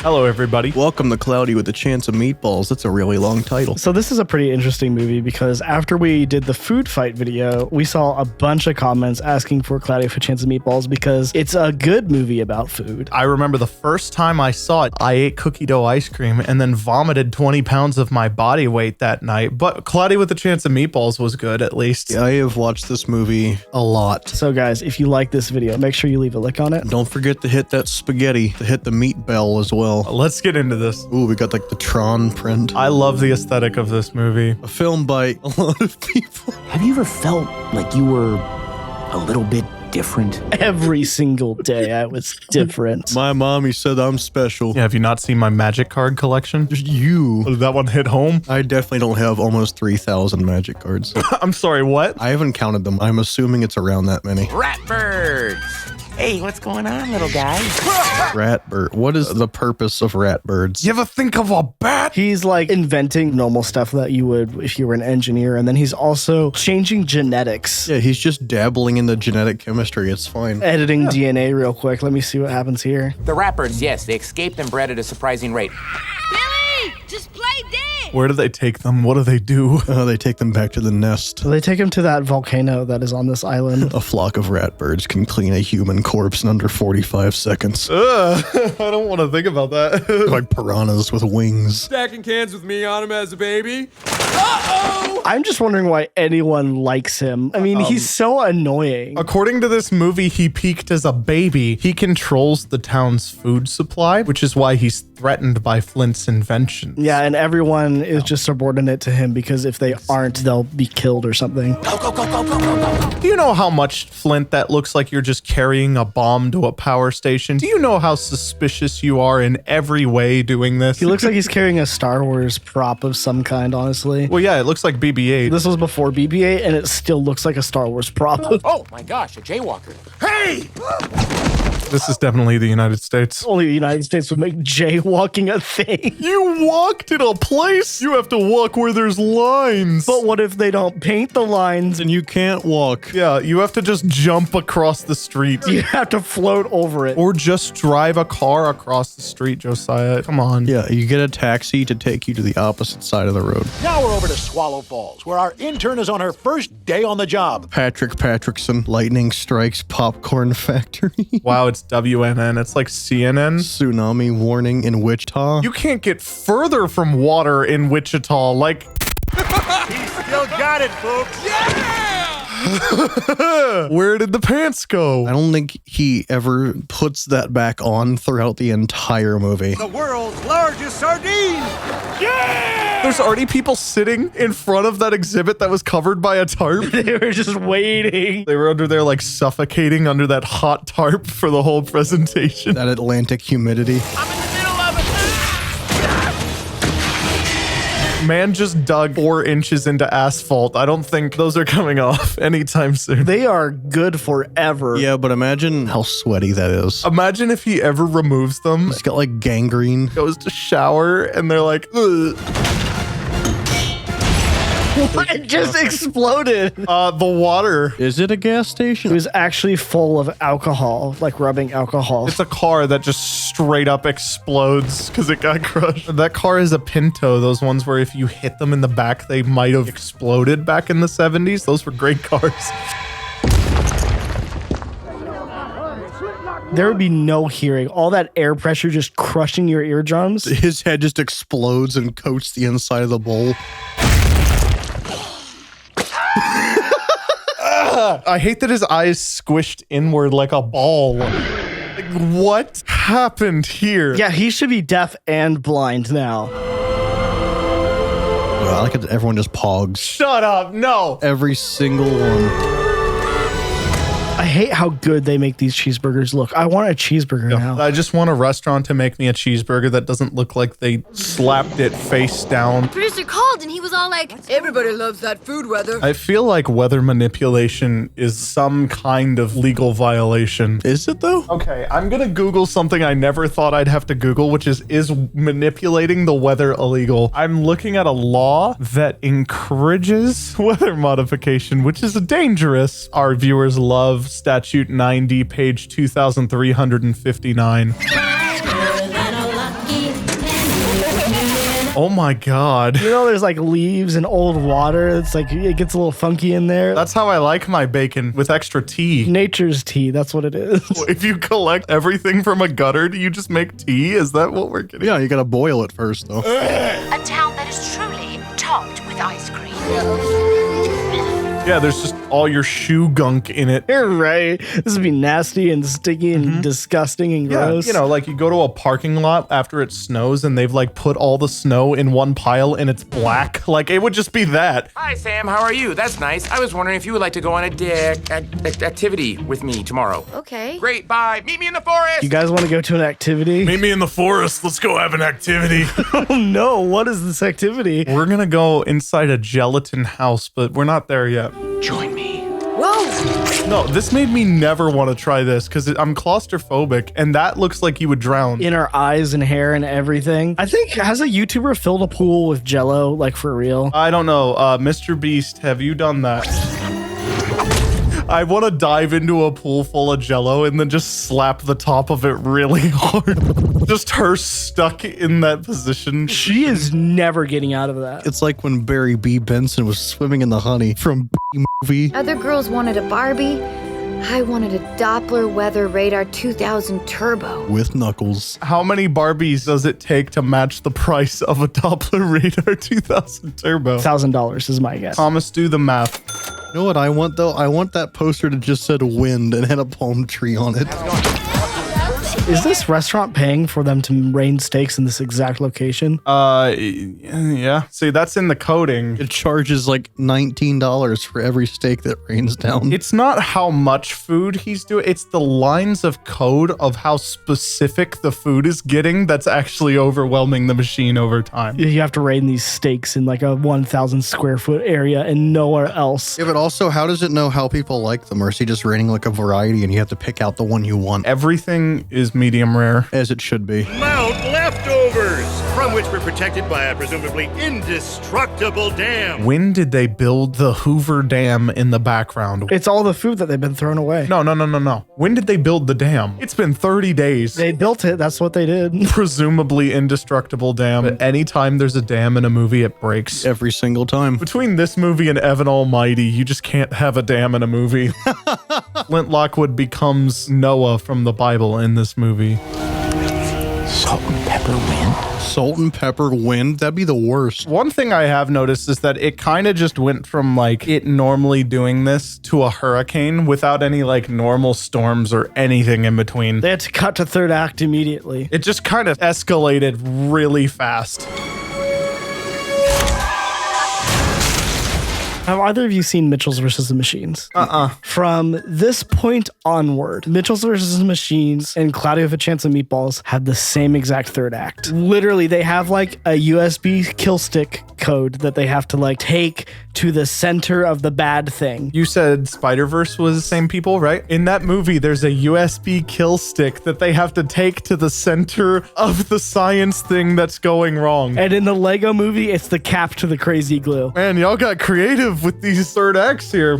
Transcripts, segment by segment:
Hello, everybody. Welcome to Cloudy with a Chance of Meatballs. That's a really long title. So this is a pretty interesting movie because after we did the food fight video, we saw a bunch of comments asking for Cloudy with a Chance of Meatballs because it's a good movie about food. I remember the first time I saw it, I ate cookie dough ice cream and then vomited 20 pounds of my body weight that night. But Cloudy with a Chance of Meatballs was good, at least. Yeah, I have watched this movie a lot. So guys, if you like this video, make sure you leave a like on it. Don't forget to hit that spaghetti, to hit the meat bell as well. Let's get into this. Ooh, we got like the Tron print. I love the aesthetic of this movie. A film by a lot of people. Have you ever felt like you were a little bit different? Every single day I was different. My mommy said I'm special. Yeah, have you not seen my magic card collection? Just you. Did that one hit home? I definitely don't have almost 3,000 magic cards. I'm sorry, what? I haven't counted them. I'm assuming it's around that many. Ratbirds! Hey, what's going on, little guy? Ratbird. What is the purpose of ratbirds? You ever think of a bat? He's like inventing normal stuff that you would if you were an engineer, and then he's also changing genetics. Yeah, he's just dabbling in the genetic chemistry. It's fine. Editing DNA real quick. Let me see what happens here. The Ratbirds, yes, they escaped and bred at a surprising rate. Billy, just play dead. Where do they take them? What do they do? They take them back to the nest. So they take him to that volcano that is on this island. A flock of ratbirds can clean a human corpse in under 45 seconds. I don't want to think about that. Like piranhas with wings. Stacking cans with me on him as a baby. Uh-oh! I'm just wondering why anyone likes him. I mean, he's so annoying. According to this movie, he peaked as a baby. He controls the town's food supply, which is why he's threatened by Flint's invention. Yeah, and everyone is just subordinate to him because if they aren't, they'll be killed or something. Do you know how much, Flint, that looks like you're just carrying a bomb to a power station? Do you know how suspicious you are in every way doing this? He looks like he's carrying a Star Wars prop of some kind, honestly. Well, yeah, it looks like BB-8. This was before BB-8, and it still looks like a Star Wars prop. Oh my gosh, a jaywalker. Hey! This is definitely the United States. Only the United States would make jaywalking a thing. You walked in a place? You have to walk where there's lines. But what if they don't paint the lines? And you can't walk. Yeah, you have to just jump across the street. You have to float over it. Or just drive a car across the street, Josiah. Come on. Yeah, you get a taxi to take you to the opposite side of the road. Now we're over to Swallow Falls, where our intern is on her first day on the job. Patrick Patrickson, lightning strikes popcorn factory. Wow, it's WNN. It's like CNN. Tsunami warning in Wichita. You can't get further from water in Wichita. Like, He's still got it, folks. where did the pants go? I don't think he ever puts that back on throughout the entire movie. The world's largest sardine. There's already people sitting in front of that exhibit that was covered by a tarp. They were just waiting. They were under there like suffocating under that hot tarp for the whole presentation. That Atlantic humidity. I'm in the middle of it. Man just dug 4 inches into asphalt. I don't think those are coming off anytime soon. They are good forever. Yeah, but imagine how sweaty that is. Imagine if he ever removes them, It's got like gangrene. goes to shower, and they're like, ugh. It just exploded. The water. Is it a gas It station? was actually full of alcohol, like rubbing alcohol. It's a car that just straight up explodes because it got crushed. That car is a Pinto. Those ones where if you hit them in the back, they might have exploded back in the 70s. Those were great cars. There would be no hearing. All that air pressure just crushing your eardrums. His head just explodes and coats the inside of the bowl. I hate that his eyes squished inward like a ball. Like, what happened here? Yeah, he should be deaf and blind now. I like it that everyone just pogs. Shut up. No. Every single one. I hate how good they make these cheeseburgers look. I want a cheeseburger now. I just want a restaurant to make me a cheeseburger that doesn't look like they slapped it face down. Producer called and he was all like, everybody loves that food weather. I feel like weather manipulation is some kind of legal violation. Is it though? Okay, I'm gonna Google something I never thought I'd have to Google, which is manipulating the weather illegal? I'm looking at a law that encourages weather modification, which is dangerous. Our viewers love Statute 90, page 2359. Oh my God. You know, there's like leaves and old water. It's like it gets a little funky in there. That's how I like my bacon, with extra tea. Nature's tea. That's what it is. If you collect everything from a gutter, do you just make tea? Is that what we're getting? Yeah, you gotta boil it first, though. A town that is truly topped with ice cream. Yeah, there's just all your shoe gunk in it. You're right. This would be nasty and sticky and disgusting and gross. You know, like you go to a parking lot after it snows and they've like put all the snow in one pile and it's black. Like it would just be that. Hi, Sam. How are you? That's nice. I was wondering if you would like to go on a activity with me tomorrow. Okay. Great. Bye. Meet me in the forest. You guys want to go to an activity? Meet me in the forest. Let's go have an activity. Oh no, what is this activity? We're gonna go inside a gelatin house, but we're not there yet. Join me. Whoa! No, this made me never want to try this because I'm claustrophobic and that looks like you would drown. In our eyes and hair and everything. I think, has a YouTuber filled a pool with Jello, like for real? I don't know. Mr. Beast, have you done that? I want to dive into a pool full of Jello and then just slap the top of it really hard. Just her stuck in that position. She is never getting out of that. It's like when Barry B. Benson was swimming in the honey from movie. Other girls wanted a Barbie. I wanted a Doppler Weather Radar 2000 Turbo. With Knuckles. How many Barbies does it take to match the price of a Doppler Radar 2000 Turbo? $1,000 is my guess. Thomas, do the math. You know what I want, though? I want that poster to just said wind and had a palm tree on it. Is this restaurant paying for them to rain steaks in this exact location? Yeah. See, that's in the coding. It charges like $19 for every steak that rains down. It's not how much food he's doing. It's the lines of code of how specific the food is getting that's actually overwhelming the machine over time. You have to rain these steaks in like a 1,000 square foot area and nowhere else. Yeah, but also, how does it know how people like them? Or is he just raining like a variety and you have to pick out the one you want? Everything is medium rare. As it should be. Mount leftovers, from which we're protected by a presumably indestructible dam. When did they build the Hoover Dam in the background? It's all the food that they've been thrown away. No. When did they build the dam? It's been 30 days. They built it. That's what they did. Presumably indestructible dam. But anytime there's a dam in a movie, it breaks. Every single time. Between this movie and Evan Almighty, you just can't have a dam in a movie. Flint Lockwood becomes Noah from the Bible in this movie. Salt and pepper wind? Salt and pepper wind? That'd be the worst. One thing I have noticed is that it kind of just went from like it normally doing this to a hurricane without any like normal storms or anything in between. They had to cut to third act immediately. It just kind of escalated really fast. Have either of you seen Mitchell's vs. the Machines? From this point onward, Mitchell's vs. the Machines and Cloudy with a Chance of Meatballs have the same exact third act. Literally, they have like a USB kill stick code that they have to like take to the center of the bad thing. You said Spider-Verse was the same people, right? In that movie, there's a USB kill stick that they have to take to the center of the science thing that's going wrong. And in the Lego movie, it's the cap to the crazy glue. Man, y'all got creative with these third acts here.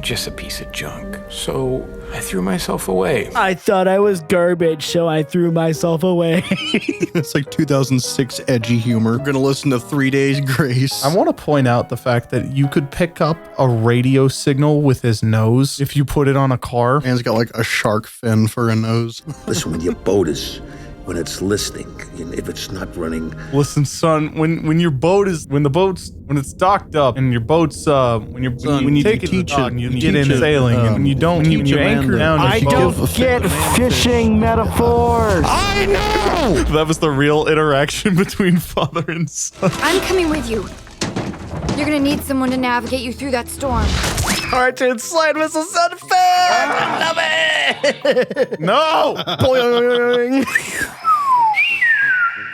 Just a piece of junk. So I threw myself away. I thought I was garbage, so I threw myself away. It's like 2006 edgy humor. We're gonna listen to 3 Days Grace. I want to point out the fact that you could pick up a radio signal with his nose if you put it on a car. Man's got like a shark fin for a nose. Listen, when your boat is, when it's listening, if it's not running. Listen, son, when it's docked up and your boat's when you take it to the dock and you get in sailing and you don't when you anchor down. I don't get fishing metaphors. I know. That was the real interaction between father and son. I'm coming with you. You're gonna need someone to navigate you through that storm. Cartoon slide whistle sound effect. I love it. No. Boing.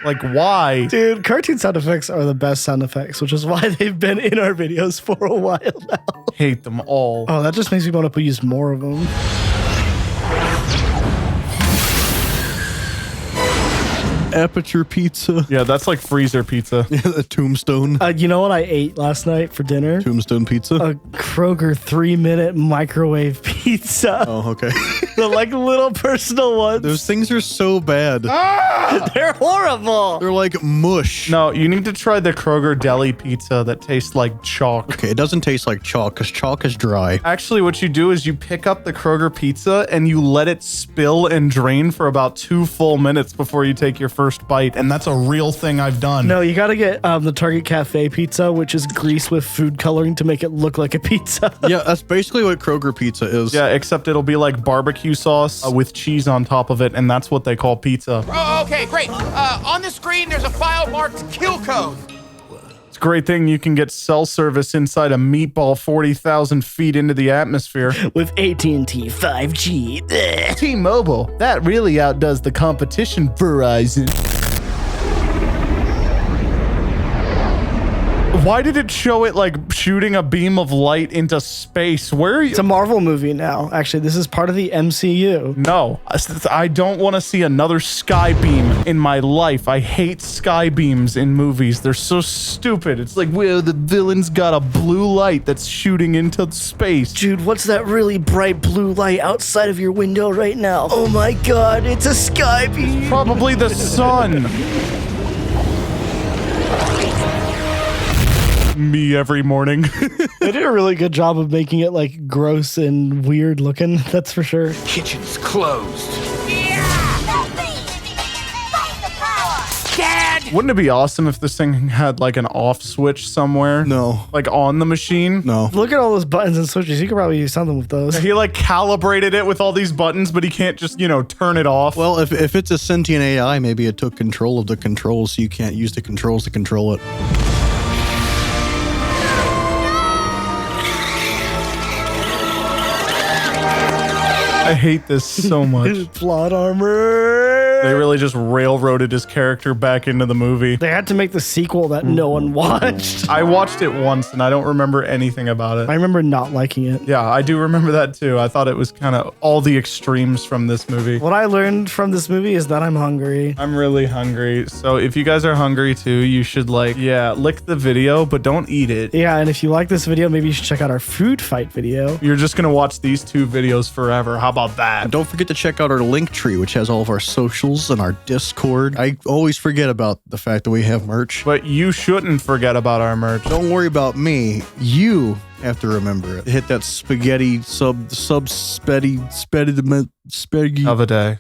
Like, why? Dude, cartoon sound effects are the best sound effects, which is why they've been in our videos for a while now. Hate them all. Oh, that just makes me want to use more of them. Aperture pizza. Yeah, that's like freezer pizza. Yeah, the Tombstone. You know what I ate last night for dinner? Tombstone pizza. A Kroger 3-minute microwave pizza. Oh, okay. The like little personal ones. Those things are so bad. They're horrible. They're like mush. No, you need to try the Kroger deli pizza that tastes like chalk. Okay, it doesn't taste like chalk because chalk is dry. Actually, what you do is you pick up the Kroger pizza and you let it spill and drain for about 2 full minutes before you take your first bite. And that's a real thing I've done. No, you got to get the Target Cafe pizza, which is grease with food coloring to make it look like a pizza. Yeah, that's basically what Kroger pizza is. Yeah, except it'll be like barbecue sauce with cheese on top of it, and that's what they call pizza. Oh, okay, great. On the screen, there's a file marked kill code. It's a great thing you can get cell service inside a meatball 40,000 feet into the atmosphere. With AT&T 5G. T-Mobile, that really outdoes the competition, Verizon. Why did it show it like shooting a beam of light into space? Where are you? It's a Marvel movie now. Actually, this is part of the MCU. No, I don't want to see another sky beam in my life. I hate sky beams in movies. They're so stupid. It's like, well, the villain's got a blue light that's shooting into space. Jude, what's that really bright blue light outside of your window right now? Oh my god, it's a sky beam. Probably the sun. Me every morning. They did a really good job of making it like gross and weird looking, that's for sure. Kitchen's closed. Wouldn't it be awesome if this thing had like an off switch somewhere? No. Like on the machine? No. Look at all those buttons and switches. You could probably do something with those. He like calibrated it with all these buttons, but he can't just, turn it off. Well, if it's a sentient AI, maybe it took control of the controls, so you can't use the controls to control it. I hate this so much. Plot armor. They really just railroaded his character back into the movie. They had to make the sequel that no one watched. I watched it once and I don't remember anything about it. I remember not liking it. Yeah, I do remember that too. I thought it was kind of all the extremes from this movie. What I learned from this movie is that I'm hungry. I'm really hungry. So if you guys are hungry too, you should lick the video, but don't eat it. Yeah, and if you like this video, maybe you should check out our food fight video. You're just going to watch these 2 videos forever. How about that? And don't forget to check out our link tree, which has all of our socials and our Discord. I always forget about the fact that we have merch. But you shouldn't forget about our merch. Don't worry about me. You have to remember it. Hit that spaghetti spaghetti of a day.